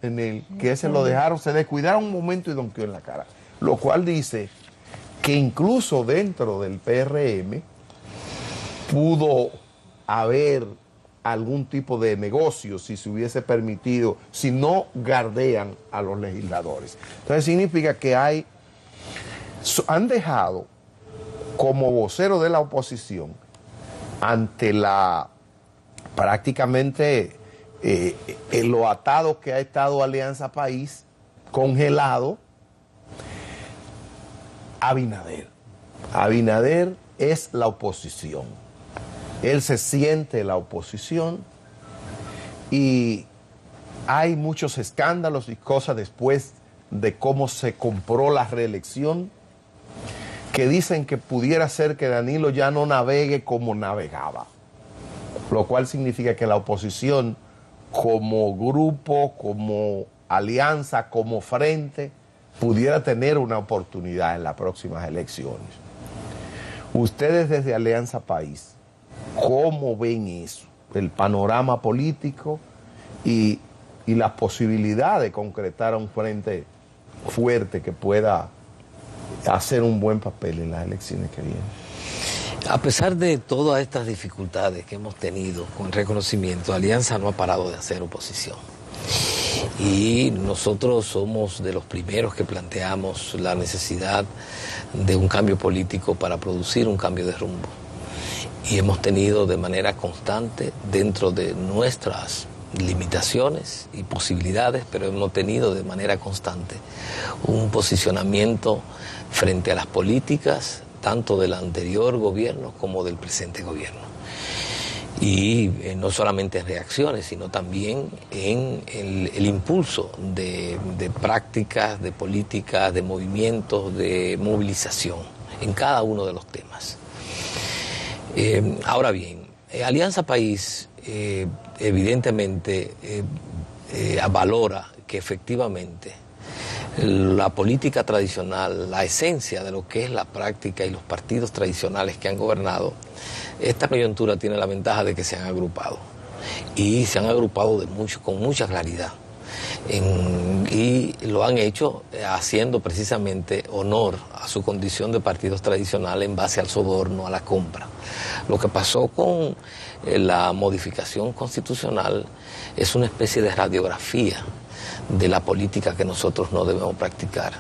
en el que se lo dejaron, se descuidaron un momento y donqueó en la cara. Lo cual dice que incluso dentro del PRM pudo haber algún tipo de negocio si se hubiese permitido, si no gardean a los legisladores. Entonces significa que han dejado como vocero de la oposición ante la prácticamente lo atado que ha estado Alianza País, congelado, Abinader. Abinader es la oposición. Él se siente la oposición y hay muchos escándalos y cosas después de cómo se compró la reelección que dicen que pudiera ser que Danilo ya no navegue como navegaba, lo cual significa que la oposición como grupo, como alianza, como frente, pudiera tener una oportunidad en las próximas elecciones. Ustedes desde Alianza País, ¿cómo ven eso? El panorama político y las posibilidades de concretar un frente fuerte que pueda hacer un buen papel en las elecciones que vienen. A pesar de todas estas dificultades que hemos tenido con el reconocimiento, Alianza no ha parado de hacer oposición. Y nosotros somos de los primeros que planteamos la necesidad de un cambio político para producir un cambio de rumbo. Y hemos tenido de manera constante, dentro de nuestras limitaciones y posibilidades, pero hemos tenido de manera constante un posicionamiento frente a las políticas, tanto del anterior gobierno como del presente gobierno. Y no solamente en reacciones, sino también en el impulso de prácticas, de políticas, de movimientos, de movilización en cada uno de los temas. Ahora bien, Alianza País evidentemente valora que efectivamente la política tradicional, la esencia de lo que es la práctica y los partidos tradicionales que han gobernado, esta coyuntura tiene la ventaja de que se han agrupado. Y se han agrupado con mucha claridad. Y lo han hecho haciendo precisamente honor a su condición de partidos tradicionales en base al soborno, a la compra. Lo que pasó con la modificación constitucional es una especie de radiografía de la política que nosotros no debemos practicar,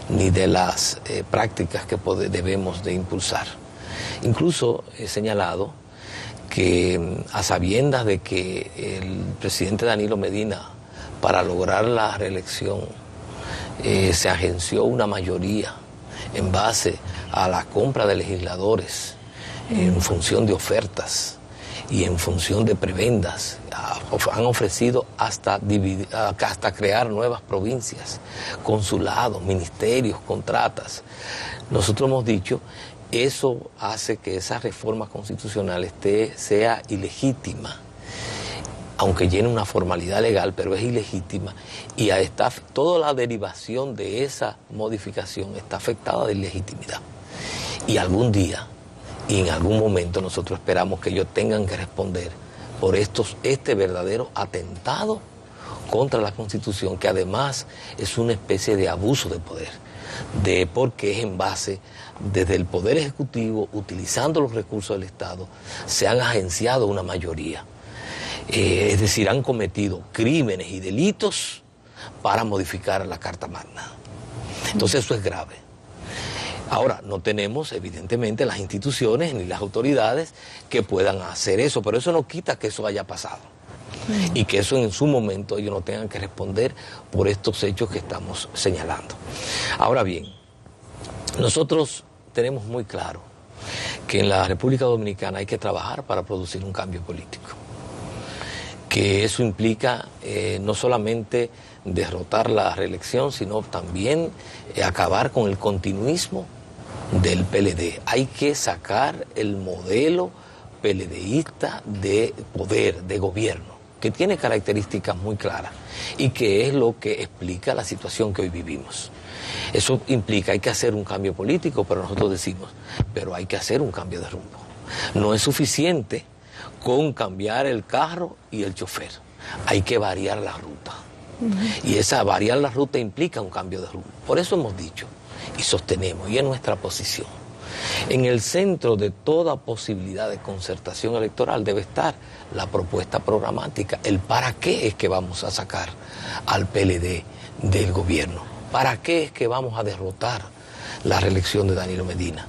ni de las prácticas que debemos de impulsar. Incluso he señalado que a sabiendas de que el presidente Danilo Medina, para lograr la reelección, se agenció una mayoría en base a la compra de legisladores en función de ofertas y en función de prebendas. Han ofrecido hasta crear nuevas provincias, consulados, ministerios, contratas. Nosotros hemos dicho, eso hace que esa reforma constitucional sea ilegítima, aunque llene una formalidad legal, pero es ilegítima, y toda la derivación de esa modificación está afectada de ilegitimidad. Y algún día, y en algún momento, nosotros esperamos que ellos tengan que responder por este verdadero atentado contra la Constitución, que además es una especie de abuso de poder, porque es en base, desde el Poder Ejecutivo, utilizando los recursos del Estado, se han agenciado una mayoría. Es decir, han cometido crímenes y delitos para modificar la Carta Magna. Entonces eso es grave. Ahora, no tenemos evidentemente las instituciones ni las autoridades que puedan hacer eso, pero eso no quita que eso haya pasado y que eso en su momento ellos no tengan que responder por estos hechos que estamos señalando. Ahora bien, nosotros tenemos muy claro que en la República Dominicana hay que trabajar para producir un cambio político, que eso implica no solamente derrotar la reelección, sino también acabar con el continuismo del PLD. Hay que sacar el modelo PLDista de poder, de gobierno, que tiene características muy claras y que es lo que explica la situación que hoy vivimos. Eso implica, hay que hacer un cambio político, pero nosotros decimos, pero hay que hacer un cambio de rumbo. No es suficiente con cambiar el carro y el chofer. Hay que variar la ruta. Y esa variar la ruta implica un cambio de rumbo. Por eso hemos dicho y sostenemos, y es nuestra posición, en el centro de toda posibilidad de concertación electoral debe estar la propuesta programática, el para qué es que vamos a sacar al PLD del gobierno, para qué es que vamos a derrotar la reelección de Danilo Medina.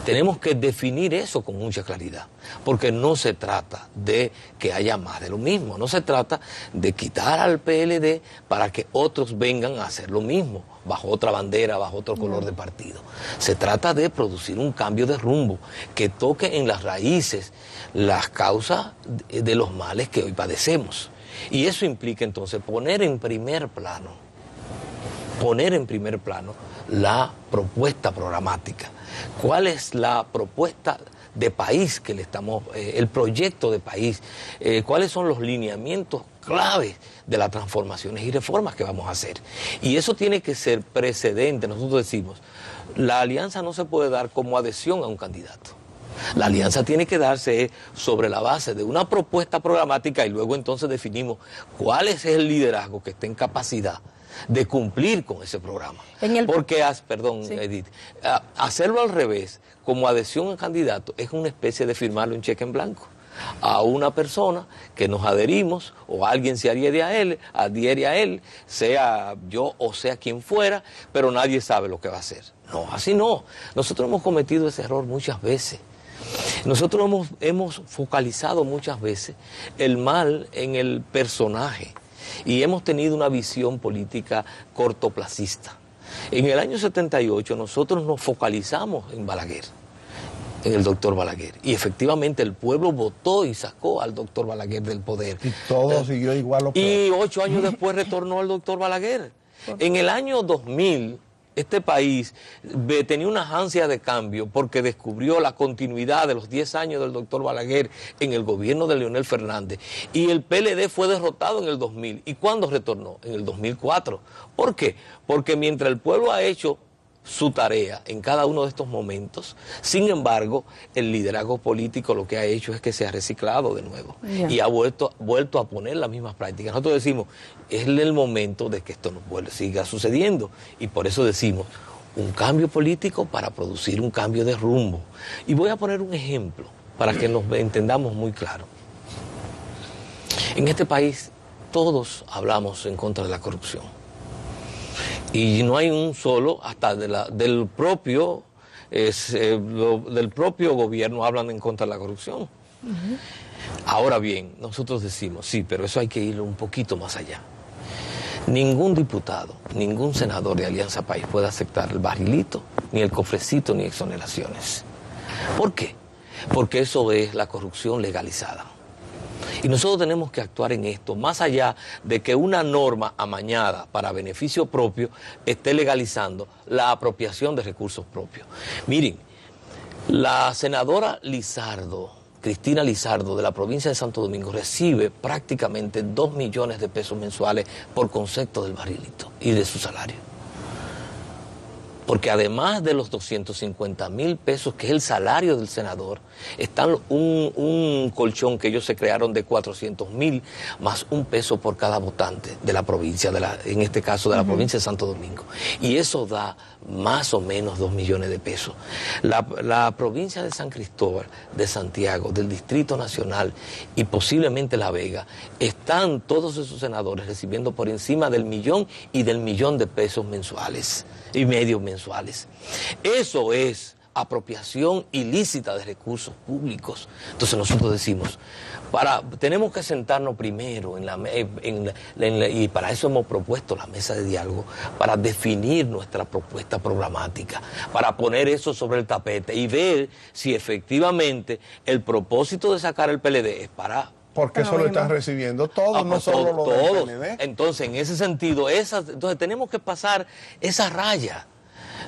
Tenemos que definir eso con mucha claridad, porque no se trata de que haya más de lo mismo, no se trata de quitar al PLD para que otros vengan a hacer lo mismo, bajo otra bandera, bajo otro color de partido. Se trata de producir un cambio de rumbo que toque en las raíces las causas de los males que hoy padecemos. Y eso implica entonces poner en primer plano la propuesta programática. ¿Cuál es la propuesta de país que le estamos, el proyecto de país? ¿Cuáles son los lineamientos claves de las transformaciones y reformas que vamos a hacer? Y eso tiene que ser precedente. Nosotros decimos, la alianza no se puede dar como adhesión a un candidato. La alianza tiene que darse sobre la base de una propuesta programática y luego entonces definimos cuál es el liderazgo que esté en capacidad de cumplir con ese programa. Porque, sí, Edith, hacerlo al revés, como adhesión al candidato, es una especie de firmarle un cheque en blanco a una persona que nos adherimos, o alguien se adhiere a él, sea yo o sea quien fuera, pero nadie sabe lo que va a hacer. No, así no. Nosotros hemos cometido ese error muchas veces. Nosotros hemos focalizado muchas veces el mal en el personaje. Y hemos tenido una visión política cortoplacista. En el año 78 nosotros nos focalizamos en Balaguer, en el doctor Balaguer. Y efectivamente el pueblo votó y sacó al doctor Balaguer del poder. Y todo siguió igual o peor. Y 8 años después retornó el doctor Balaguer. En el año 2000... este país tenía unas ansias de cambio porque descubrió la continuidad de los 10 años del doctor Balaguer en el gobierno de Leonel Fernández. Y el PLD fue derrotado en el 2000. ¿Y cuándo retornó? En el 2004. ¿Por qué? Porque mientras el pueblo ha hecho su tarea en cada uno de estos momentos, sin embargo, el liderazgo político lo que ha hecho es que se ha reciclado de nuevo y ha vuelto a poner las mismas prácticas. Nosotros decimos, es el momento de que esto no siga sucediendo, y por eso decimos, un cambio político para producir un cambio de rumbo. Y voy a poner un ejemplo para que nos entendamos muy claro. En este país todos hablamos en contra de la corrupción. Y no hay un solo, hasta del propio gobierno hablan en contra de la corrupción. Ahora bien, nosotros decimos, sí, pero eso hay que ir un poquito más allá. Ningún diputado, ningún senador de Alianza País puede aceptar el barrilito, ni el cofrecito, ni exoneraciones. ¿Por qué? Porque eso es la corrupción legalizada. Y nosotros tenemos que actuar en esto, más allá de que una norma amañada para beneficio propio esté legalizando la apropiación de recursos propios. Miren, la senadora Lizardo, Cristina Lizardo, de la provincia de Santo Domingo, recibe prácticamente 2 millones de pesos mensuales por concepto del barrilito y de su salario. Porque además de los 250.000 pesos, que es el salario del senador, está un colchón que ellos se crearon de 400.000, más un peso por cada votante de la provincia, en este caso de la provincia de Santo Domingo. Y eso da más o menos 2 millones de pesos. La provincia de San Cristóbal, de Santiago, del Distrito Nacional y posiblemente La Vega, están todos esos senadores recibiendo por encima del 1.000.000 y del 1.000.000 de pesos mensuales y medios mensuales. Eso es apropiación ilícita de recursos públicos. Entonces nosotros decimos, tenemos que sentarnos primero y para eso hemos propuesto la mesa de diálogo, para definir nuestra propuesta programática, para poner eso sobre el tapete y ver si efectivamente el propósito de sacar el PLD es para... Porque eso lo están recibiendo todos, no solo lo del PLD. Entonces, en ese sentido, entonces tenemos que pasar esa raya.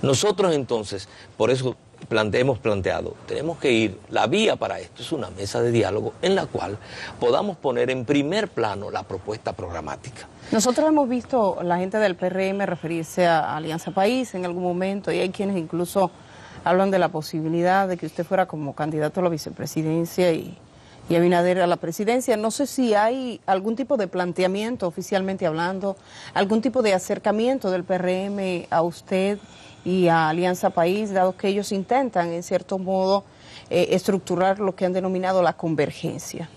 Nosotros entonces, por eso hemos planteado, tenemos que ir, la vía para esto es una mesa de diálogo en la cual podamos poner en primer plano la propuesta programática. Nosotros hemos visto a la gente del PRM referirse a Alianza País en algún momento, y hay quienes incluso hablan de la posibilidad de que usted fuera como candidato a la vicepresidencia y y Abinader a la presidencia. No sé si hay algún tipo de planteamiento, oficialmente hablando, algún tipo de acercamiento del PRM a usted y a Alianza País, dado que ellos intentan, en cierto modo, estructurar lo que han denominado la convergencia.